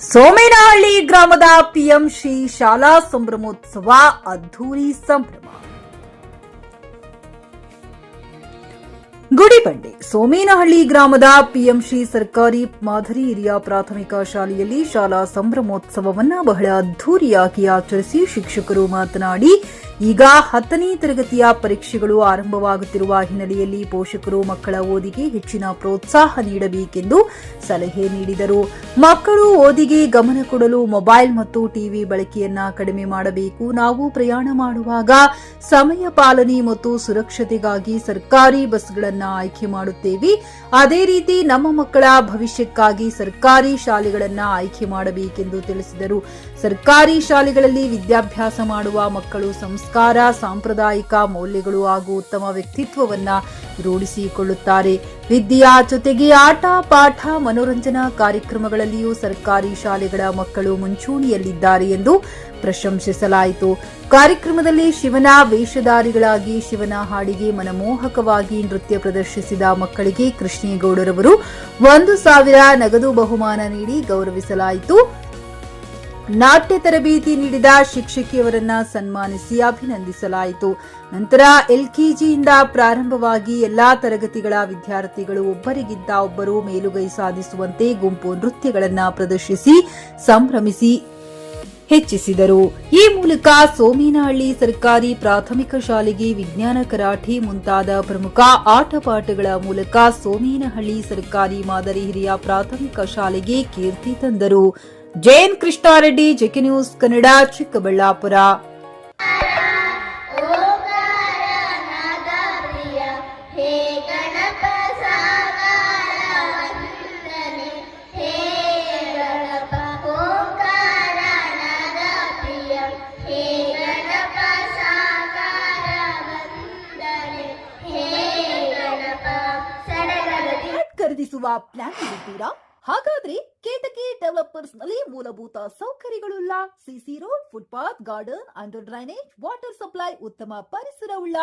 ಸೋಮೇನಹಳ್ಳಿ ಗ್ರಾಮದ ಪಿಎಂಸಿ ಶಾಲಾ ಸಂಭ್ರಮೋತ್ಸವ ಅದ್ದೂರಿ ಸಂಭ್ರಮ. ಗುಡಿಬಂಡೆ ಸೋಮೇನಹಳ್ಳಿ ಗ್ರಾಮದ ಪಿಎಂಸಿ ಸರ್ಕಾರಿ ಮಾದರಿ ಹಿರಿಯ ಪ್ರಾಥಮಿಕ ಶಾಲೆಯಲ್ಲಿ ಶಾಲಾ ಸಂಭ್ರಮೋತ್ಸವವನ್ನು ಬಹಳ ಅದ್ದೂರಿಯಾಗಿ ಆಚರಿಸಿ ಶಿಕ್ಷಕರು ಮಾತನಾಡಿ, ಈಗ 10ನೇ ತರಗತಿಯ ಪರೀಕ್ಷೆಗಳು ಆರಂಭವಾಗುತ್ತಿರುವ ಹಿನ್ನೆಲೆಯಲ್ಲಿ ಪೋಷಕರು ಮಕ್ಕಳ ಓದಿಗೆ ಹೆಚ್ಚಿನ ಪ್ರೋತ್ಸಾಹ ನೀಡಬೇಕೆಂದು ಸಲಹೆ ನೀಡಿದರು. ಮಕ್ಕಳು ಓದಿಗೆ ಗಮನ ಕೊಡಲು ಮೊಬೈಲ್ ಮತ್ತು ಟಿವಿ ಬಳಕೆಯನ್ನ ಕಡಿಮೆ ಮಾಡಬೇಕು. ನಾವು ಪ್ರಯಾಣ ಮಾಡುವಾಗ ಸಮಯ ಪಾಲನೆ ಮತ್ತು ಸುರಕ್ಷತೆಗಾಗಿ ಸರ್ಕಾರಿ ಬಸ್ಗಳನ್ನು ಆಯ್ಕೆ ಮಾಡುತ್ತೇವೆ. ಅದೇ ರೀತಿ ನಮ್ಮ ಮಕ್ಕಳ ಭವಿಷ್ಯಕ್ಕಾಗಿ ಸರ್ಕಾರಿ ಶಾಲೆಗಳನ್ನು ಆಯ್ಕೆ ಮಾಡಬೇಕೆಂದು ತಿಳಿಸಿದರು. ಸರ್ಕಾರಿ ಶಾಲೆಗಳಲ್ಲಿ ವಿದ್ಯಾಭ್ಯಾಸ ಮಾಡುವ ಮಕ್ಕಳು ಸಂಸ್ಕಾರ, ಸಾಂಪ್ರದಾಯಿಕ ಮೌಲ್ಯಗಳು ಹಾಗೂ ಉತ್ತಮ ವ್ಯಕ್ತಿತ್ವವನ್ನು ರೂಢಿಸಿಕೊಳ್ಳುತ್ತಾರೆ. ವಿದ್ಯೆಯ ಜೊತೆಗೆ ಆಟ ಪಾಠ ಮನೋರಂಜನಾ ಕಾರ್ಯಕ್ರಮಗಳಲ್ಲಿಯೂ ಸರ್ಕಾರಿ ಶಾಲೆಗಳ ಮಕ್ಕಳು ಮುಂಚೂಣಿಯಲ್ಲಿದ್ದಾರೆ ಎಂದು ಪ್ರಶಂಸಿಸಲಾಯಿತು. ಕಾರ್ಯಕ್ರಮದಲ್ಲಿ ಶಿವನ ವೇಷಧಾರಿಗಳಾಗಿ ಶಿವನ ಹಾಡಿಗೆ ಮನಮೋಹಕವಾಗಿ ನೃತ್ಯ ಪ್ರದರ್ಶಿಸಿದ ಮಕ್ಕಳಿಗೆ ಕೃಷ್ಣೇಗೌಡರವರು 1,000 ನಗದು ಬಹುಮಾನ ನೀಡಿ ಗೌರವಿಸಲಾಯಿತು. ನಾಟ್ಯ ತರಬೇತಿ ನೀಡಿದ ಶಿಕ್ಷಕಿಯವರನ್ನ ಸನ್ಮಾನಿಸಿ ಅಭಿನಂದಿಸಲಾಯಿತು. ನಂತರ ಎಲ್ಕೆಜಿಯಿಂದ ಪ್ರಾರಂಭವಾಗಿ ಎಲ್ಲಾ ತರಗತಿಗಳ ವಿದ್ಯಾರ್ಥಿಗಳು ಒಬ್ಬರಿಗಿಂತ ಒಬ್ಬರು ಮೇಲುಗೈ ಸಾಧಿಸುವಂತೆ ಗುಂಪು ನೃತ್ಯಗಳನ್ನು ಪ್ರದರ್ಶಿಸಿ ಸಂಭ್ರಮಿಸಿ ಹೆಚ್ಚಿಸಿದರು. ಈ ಮೂಲಕ ಸೋಮೇನಹಳ್ಳಿ ಸರ್ಕಾರಿ ಪ್ರಾಥಮಿಕ ಶಾಲೆಗೆ ವಿಜ್ಞಾನ, ಕರಾಟೆ ಮುಂತಾದ ಪ್ರಮುಖ ಆಟಪಾಠಗಳ ಮೂಲಕ ಸೋಮೇನಹಳ್ಳಿ ಸರ್ಕಾರಿ ಮಾದರಿ ಹಿರಿಯ ಪ್ರಾಥಮಿಕ ಶಾಲೆಗೆ ಕೀರ್ತಿ ತಂದರು. Jain Krishnareddy, JK news Kannada, Chikkaballapur. ಖರೀದಿಸುವ ಪ್ಲಾನ್ ಇದ್ದೀರಾ? ಹಾಗಾದ್ರೆ ಕೇತಕಿ ಡೆವಲಪರ್ಸ್ ನಲ್ಲಿ ಮೂಲಭೂತ ಸೌಕರ್ಯಗಳುಳ್ಳ CC road, footpath, garden, under drainage, water supply, ಉತ್ತಮ ಪರಿಸರವುಳ್ಳ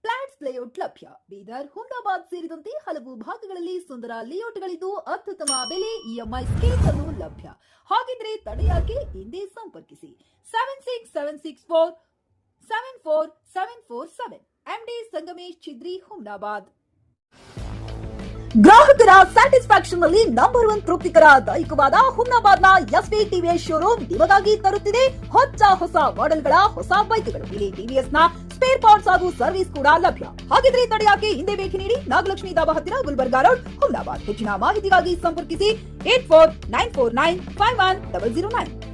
ಫ್ಲಾಟ್ಸ್ ಲೇಔಟ್ ಲಭ್ಯ. ಬೀದರ್, ಹುಮ್ನಾಬಾದ್ ಸೇರಿದಂತೆ ಹಲವು ಭಾಗಗಳಲ್ಲಿ ಸುಂದರ ಲೇಔಟ್ಗಳಿದ್ದು ಅತ್ಯುತ್ತಮ ಬೆಲೆ, ಇಎಂಐ ಸ್ಕೀಮ್ಸ್ ಅನ್ನು ಲಭ್ಯ. ಹಾಗಿದ್ರೆ ತಡೆಯಾಕೆ? ಹಿಂದೆ ಸಂಪರ್ಕಿಸಿ 7676474747 ಎಂಡಿ ಸಂಗಮೇಶ್ ಚಿದ್ರಿ, ಹುಮ್ನಾಬಾದ್. ಗ್ರಾಹಕರ ಸ್ಯಾಟಿಸ್ಫ್ಯಾಕ್ಷನ್ ನಲ್ಲಿ ನಂಬರ್ 1 ತೃಪ್ತಿಕರ ದೈಹಿಕವಾದ ಹುಮ್ನಾಬಾದ್ನ ಎಸ್ವಿ ಟಿವಿಎಸ್ ಶೋರೂಮ್ ನಿಮಗಾಗಿ ತರುತ್ತಿದೆ ಹೊಸ ಮಾಡೆಲ್ಗಳ ಹೊಸ ಬೈಕ್ಗಳು. ಇಲ್ಲಿ ಟಿವಿಎಸ್ ನ ಸ್ಪೇರ್ ಪಾರ್ಟ್ಸ್ ಹಾಗೂ ಸರ್ವಿಸ್ ಕೂಡ ಲಭ್ಯ. ಹಾಗಿದ್ರೆ ತಡೆಯಾಕೆ? ಹಿಂದೆ ಭೇಟಿ ನೀಡಿ. ನಾಗಲಕ್ಷ್ಮಿ ದಾಬಾ ಹತ್ತಿರ, ಗುಲ್ಬರ್ಗಾ ರೋಡ್, ಹುಮ್ನಾಬಾದ್. ಹೆಚ್ಚಿನ ಮಾಹಿತಿಗಾಗಿ ಸಂಪರ್ಕಿಸಿ 8494951009.